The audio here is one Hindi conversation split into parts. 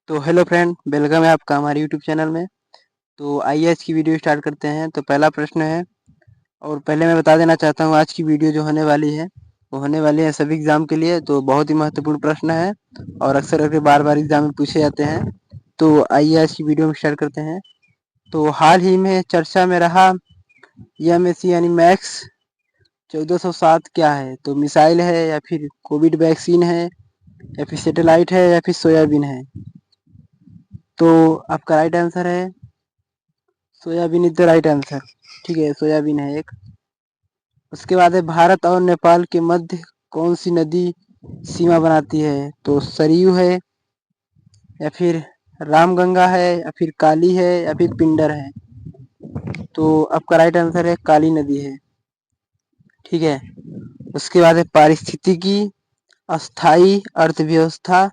तो हेलो फ्रेंड, वेलकम है आपका हमारे यूट्यूब चैनल में। तो आइए आज की वीडियो स्टार्ट करते हैं। तो पहला प्रश्न है, और पहले मैं बता देना चाहता हूँ आज की वीडियो जो होने वाली है वो होने वाली है सभी एग्जाम के लिए। तो बहुत ही महत्वपूर्ण प्रश्न है और अक्सर करके बार बार एग्जाम में पूछे जाते हैं। तो आइए आज की वीडियो में स्टार्ट करते हैं। तो हाल ही में चर्चा में रहा एमएससी यानी मैक्स 1407 क्या है? तो मिसाइल है, या फिर कोविड वैक्सीन है, या फिर सैटेलाइट है, या फिर सोयाबीन है? तो आपका राइट आंसर है soybean is the right answer. ठीक है, सोयाबीन है एक। उसके बाद है, भारत और नेपाल के मध्य कौन सी नदी सीमा बनाती है? तो सरयू है, या फिर रामगंगा है, या फिर काली है, या फिर पिंडर है? तो आपका राइट आंसर है काली नदी है। ठीक है। उसके बाद है, पारिस्थितिकी अस्थाई अर्थव्यवस्था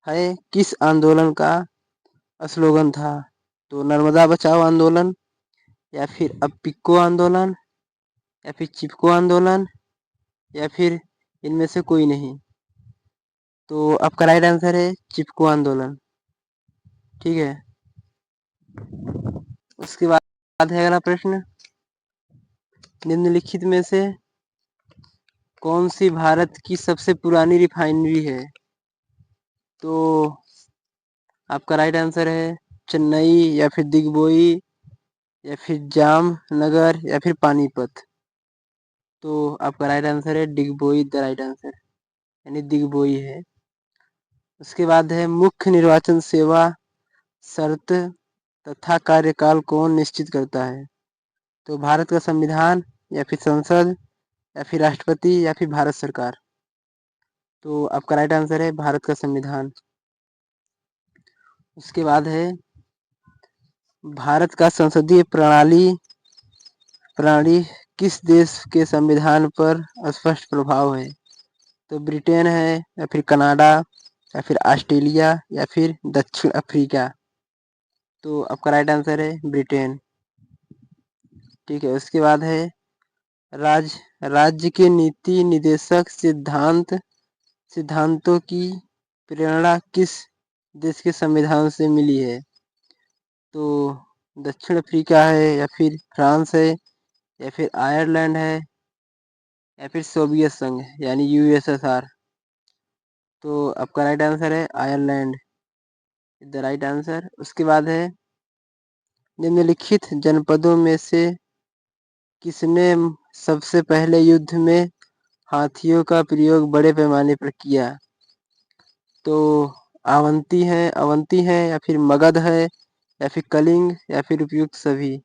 है किस आंदोलन का स्लोगन था? तो नर्मदा बचाओ आंदोलन, या फिर अप्पिको आंदोलन, या फिर चिपको आंदोलन, या फिर इनमें से कोई नहीं? तो आपका राइट आंसर है चिपको आंदोलन। ठीक है। उसके बाद है अगला प्रश्न, निम्नलिखित में से कौन सी भारत की सबसे पुरानी रिफाइनरी है? तो आपका राइट आंसर है चेन्नई, या फिर दिग्बोई, या फिर जामनगर, या फिर पानीपत? तो आपका राइट आंसर है डिगबोई द राइट आंसर, यानी दिग्बोई है। उसके बाद है, मुख्य निर्वाचन सेवा शर्त तथा कार्यकाल कौन निश्चित करता है? तो भारत का संविधान, या फिर संसद, या फिर राष्ट्रपति, या फिर भारत सरकार? तो आपका राइट आंसर है भारत का संविधान। उसके बाद है, भारत का संसदीय प्रणाली किस देश के संविधान पर स्पष्ट प्रभाव है? तो ब्रिटेन है, या फिर कनाडा, या फिर ऑस्ट्रेलिया, या फिर दक्षिण अफ्रीका? तो आपका राइट आंसर है ब्रिटेन। ठीक है। उसके बाद है, राज्य के नीति निदेशक सिद्धांतों की प्रेरणा किस देश के संविधान से मिली है? तो दक्षिण अफ्रीका है, या फिर फ्रांस है, या फिर आयरलैंड है, या फिर सोवियत संघ यानी यूएसएसआर? तो आपका राइट आंसर है Ireland is the right answer. उसके बाद है, निम्नलिखित जनपदों में से किसने सबसे पहले युद्ध में हाथियों का प्रयोग बड़े पैमाने पर किया? तो अवंती है, या फिर मगध है, या फिर कलिंग, या फिर उपयुक्त सभी?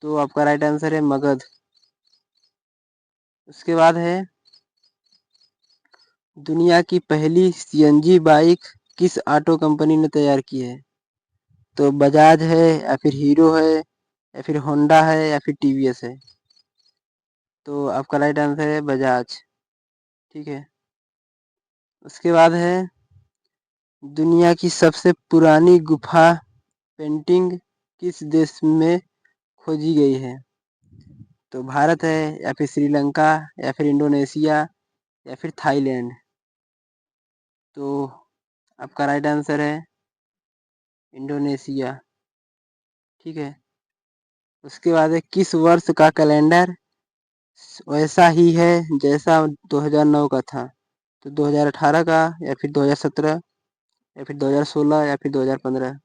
तो आपका राइट आंसर है मगध। उसके बाद है, दुनिया की पहली सीएनजी बाइक किस ऑटो कंपनी ने तैयार की है? तो बजाज है, या फिर हीरो है, या फिर होंडा है, या फिर टीवीएस है? तो आपका राइट आंसर है बजाज। ठीक है। उसके बाद है, दुनिया की सबसे पुरानी गुफा पेंटिंग किस देश में खोजी गई है? तो भारत है, या फिर श्रीलंका, या फिर इंडोनेशिया, या फिर थाईलैंड? तो आपका राइट आंसर है इंडोनेशिया। ठीक है। उसके बाद है, किस वर्ष का कैलेंडर वैसा ही है जैसा 2009 का था? तो 2018 का, या फिर 2017, या फिर 2016, या फिर 2015?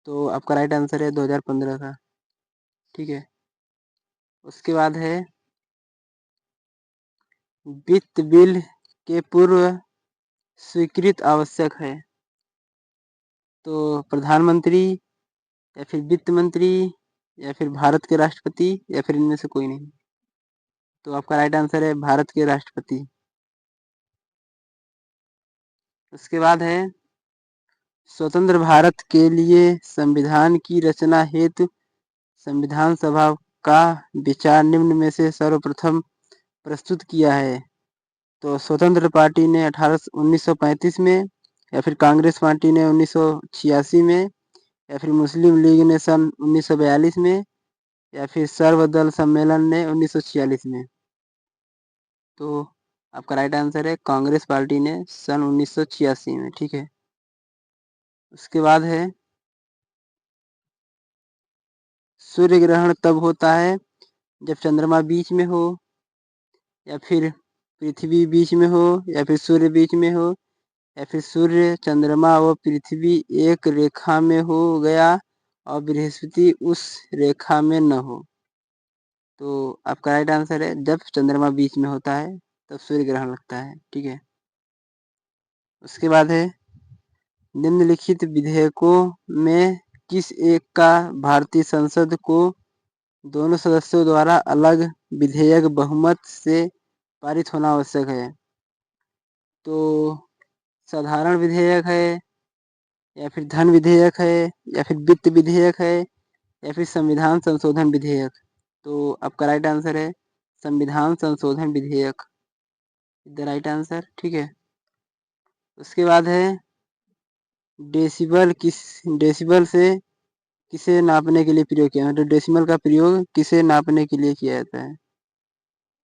तो आपका राइट आंसर है 2015 का। ठीक है। उसके बाद है, वित्त बिल के पूर्व स्वीकृत आवश्यक है? तो प्रधानमंत्री, या फिर वित्त मंत्री, या फिर भारत के राष्ट्रपति, या फिर इनमें से कोई नहीं? तो आपका राइट आंसर है भारत के राष्ट्रपति। उसके बाद है, स्वतंत्र भारत के लिए संविधान की रचना हेतु संविधान सभा का विचार निम्न में से सर्वप्रथम प्रस्तुत किया है? तो स्वतंत्र पार्टी ने 1935 में, या फिर कांग्रेस पार्टी ने 1986 में, या फिर मुस्लिम लीग ने सन 1942 में, या फिर सर्वदल सम्मेलन ने 1946 में? तो आपका राइट आंसर है कांग्रेस पार्टी ने सन 1986 में। ठीक है। उसके बाद है सूर्य ग्रहण तब होता है जब चंद्रमा बीच में हो, या फिर पृथ्वी बीच में हो, या फिर सूर्य बीच में हो, या फिर सूर्य, चंद्रमा व पृथ्वी एक रेखा में हो गया और बृहस्पति उस रेखा में न हो। तो आपका राइट आंसर है जब चंद्रमा बीच में होता है तब सूर्य ग्रहण लगता है। ठीक है। उसके बाद है निम्नलिखित विधेयकों में किस एक का भारतीय संसद को दोनों सदस्यों द्वारा अलग विधेयक बहुमत से पारित होना आवश्यक है? तो साधारण विधेयक है, या फिर धन विधेयक है, या फिर वित्त विधेयक है, या फिर संविधान संशोधन विधेयक? तो आपका राइट आंसर है संविधान संशोधन विधेयक, द राइट आंसर। ठीक है। उसके बाद है डेसिबल से किसे नापने के लिए प्रयोग किया, मतलब डेसिमल का प्रयोग किसे नापने के लिए किया जाता है?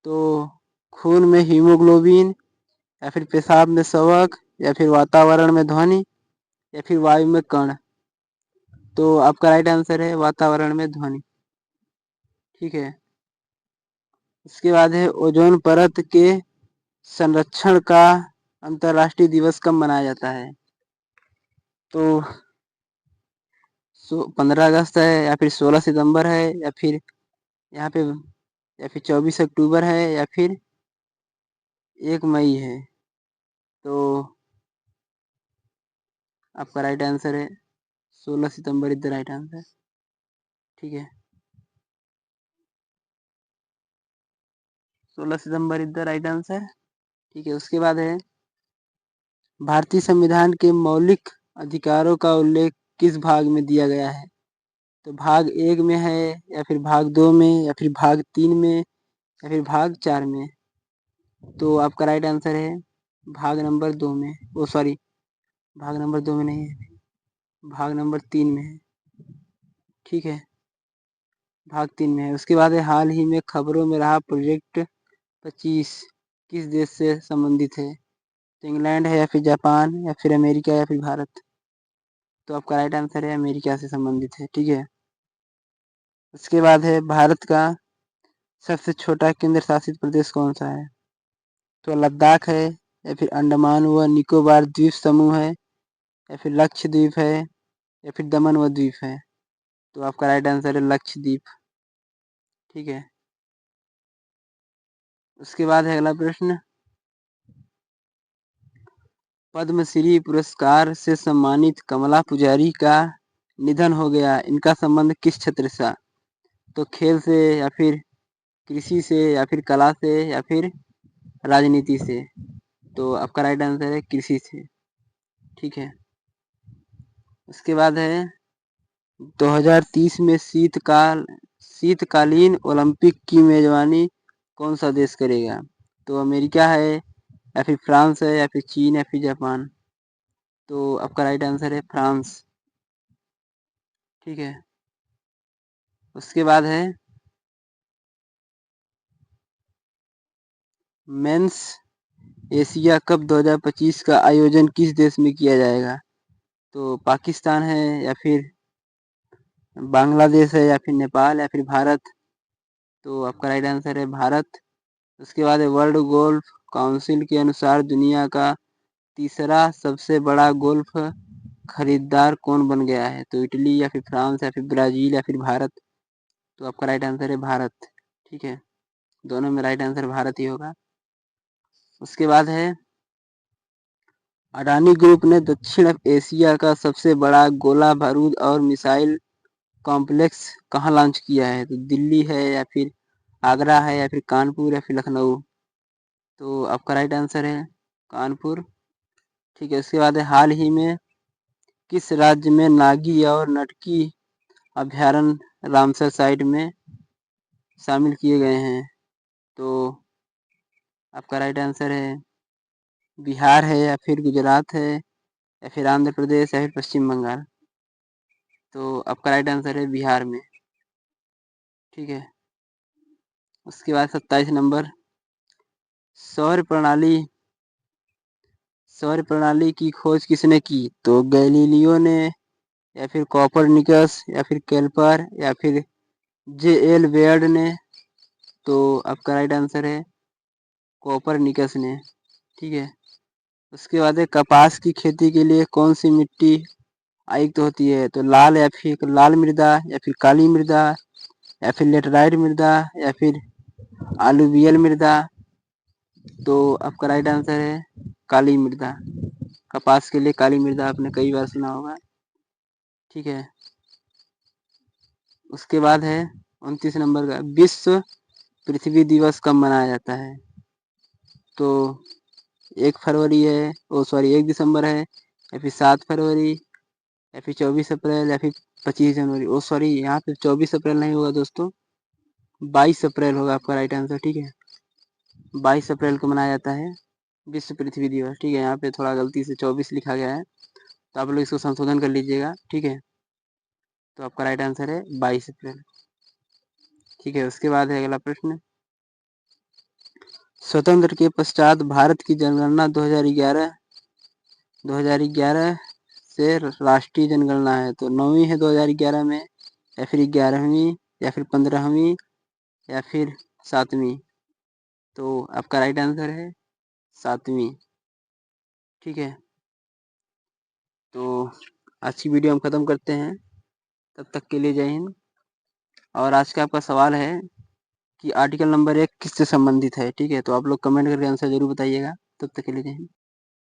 तो खून में हीमोग्लोबिन, या फिर पेशाब में शवक, या फिर वातावरण में ध्वनि, या फिर वायु में कण? तो आपका राइट आंसर है वातावरण में ध्वनि। ठीक है। इसके बाद है ओजोन परत के संरक्षण का अंतर्राष्ट्रीय दिवस कब मनाया जाता है? तो 15 अगस्त है, या फिर 16 सितंबर है, या फिर यहाँ पे, या फिर 24 अक्टूबर है, या फिर 1 मई है? तो आपका राइट आंसर है 16 सितंबर इज द राइट आंसर। ठीक है। 16 सितंबर इज द राइट आंसर। ठीक है। उसके बाद है भारतीय संविधान के मौलिक अधिकारों का उल्लेख किस भाग में दिया गया है? तो भाग 1 में है, या फिर भाग 2 में, या फिर भाग 3 में, या फिर भाग 4 में? तो आपका राइट आंसर है भाग नंबर 2 में। ओ सॉरी, भाग नंबर 2 में नहीं है, भाग नंबर 3 में है। ठीक है। भाग 3 में है। उसके बाद है हाल ही में खबरों में रहा प्रोजेक्ट 25 किस देश से संबंधित है? तो इंग्लैंड है, या फिर जापान, या फिर अमेरिका, या फिर भारत? तो आपका राइट आंसर है अमेरिका से संबंधित है। ठीक है। उसके बाद है भारत का सबसे छोटा केंद्र शासित प्रदेश कौन सा है? तो लद्दाख है, या फिर अंडमान व निकोबार द्वीप समूह है, या फिर लक्षद्वीप है, या फिर दमन व द्वीप है? तो आपका राइट आंसर है लक्षद्वीप। ठीक है। उसके बाद है अगला प्रश्न, पद्मश्री पुरस्कार से सम्मानित कमला पुजारी का निधन हो गया, इनका संबंध किस क्षेत्र से? तो खेल से, या फिर कृषि से, या फिर कला से, या फिर राजनीति से? तो आपका राइट आंसर है कृषि से। ठीक है। उसके बाद है 2030 में शीतकालीन ओलंपिक की मेजबानी कौन सा देश करेगा? तो अमेरिका है, या फिर फ्रांस है, या फिर चीन, या फिर जापान? तो आपका राइट आंसर है फ्रांस। ठीक है। उसके बाद है मेंस एशिया कप 2025 का आयोजन किस देश में किया जाएगा? तो पाकिस्तान है, या फिर बांग्लादेश है, या फिर नेपाल, या फिर भारत? तो आपका राइट आंसर है भारत। उसके बाद है वर्ल्ड गोल्फ काउंसिल के अनुसार दुनिया का तीसरा सबसे बड़ा गोल्फ खरीदार कौन बन गया है? तो इटली, या फिर फ्रांस, या फिर ब्राजील, या फिर भारत? तो आपका राइट आंसर है भारत। ठीक है। दोनों में राइट आंसर भारत ही होगा। उसके बाद है अडानी ग्रुप ने दक्षिण एशिया का सबसे बड़ा गोला बारूद और मिसाइल कॉम्प्लेक्स कहाँ लॉन्च किया है? तो दिल्ली है, या फिर आगरा है, या फिर कानपुर, या फिर लखनऊ? तो आपका राइट आंसर है कानपुर। ठीक है। उसके बाद है हाल ही में किस राज्य में नागी और नटकी अभयारण्य रामसर साइट में शामिल किए गए हैं? तो आपका राइट आंसर है बिहार है, या फिर गुजरात है, या फिर आंध्र प्रदेश, या फिर पश्चिम बंगाल? तो आपका राइट आंसर है बिहार में। ठीक है। उसके बाद 27 नंबर, सौर प्रणाली सौर प्रणाली की खोज किसने की? तो गैलीलियो ने, या फिर कोपरनिकस, या फिर केल्पर, या फिर जे.एल. बेयर्ड ने। तो आपका राइट आंसर है कोपरनिकस ने। ठीक है। उसके बाद है कपास की खेती के लिए कौन सी मिट्टी आयुक्त होती है? तो लाल, या फिर लाल मृदा, या फिर काली मृदा, या फिर लेटराइट मृदा, या फिर आलुवियल मृदा। तो आपका राइट आंसर है काली मृदा। कपास के लिए काली मृदा आपने कई बार सुना होगा। ठीक है। उसके बाद है 29 नंबर का, विश्व पृथ्वी दिवस कब मनाया जाता है? तो 1 फरवरी है, 1 दिसंबर है, या फिर 7 फरवरी, या फिर 24 अप्रैल, या फिर 25 जनवरी। यहाँ पे 24 अप्रैल नहीं होगा दोस्तों, 22 अप्रैल होगा आपका राइट आंसर। ठीक है। 22 अप्रैल को मनाया जाता है विश्व पृथ्वी दिवस। ठीक है। यहाँ पे थोड़ा गलती से 24 लिखा गया है, तो आप लोग इसको संशोधन कर लीजिएगा। ठीक है। तो आपका राइट आंसर है 22 अप्रैल। ठीक है। उसके बाद है अगला प्रश्न, स्वतंत्र के पश्चात भारत की जनगणना 2011 से राष्ट्रीय जनगणना है। तो 9वीं है 2011 में, या फिर 11वीं, या फिर 15वीं, या फिर 7वीं। तो आपका राइट आंसर है 7वीं। ठीक है। तो आज की वीडियो हम ख़त्म करते हैं। तब तक के लिए जय हिंद। और आज का आपका सवाल है कि आर्टिकल नंबर 1 किससे संबंधित है? ठीक है। तो आप लोग कमेंट करके आंसर जरूर बताइएगा। तब तक के लिए जय हिंद।